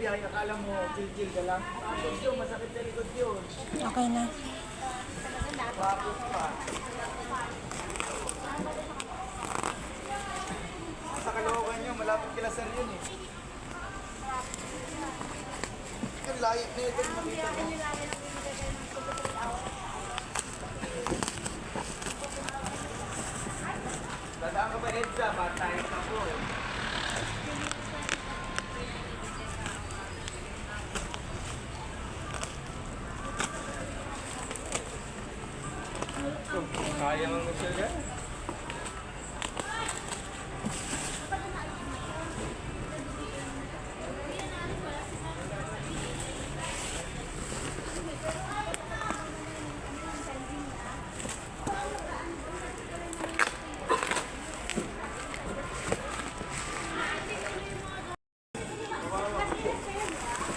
ay akala mo, chill ka lang. Tapos yun, masakit sa likod yun. Okay na. Tapos pa. Sa Caloocan yun, malapit kila sir yun eh. Yung layip na ito, makita mo. Dadaan ka ba EDSA? Ba't tayo ka po? Kaya mo siya ka?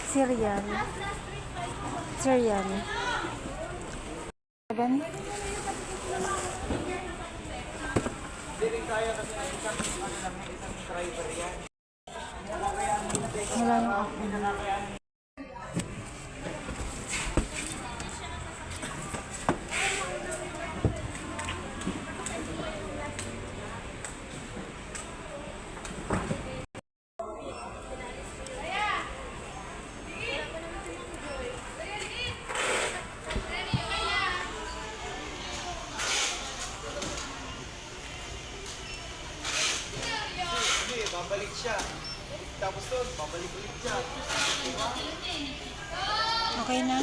Syrian. Syrian. 7. Hindi rin kaya kasi ng isang driver yan. Wala yung ako. Hindi, babalik siya. Tapos doon, babalik ulit siya. Okay na.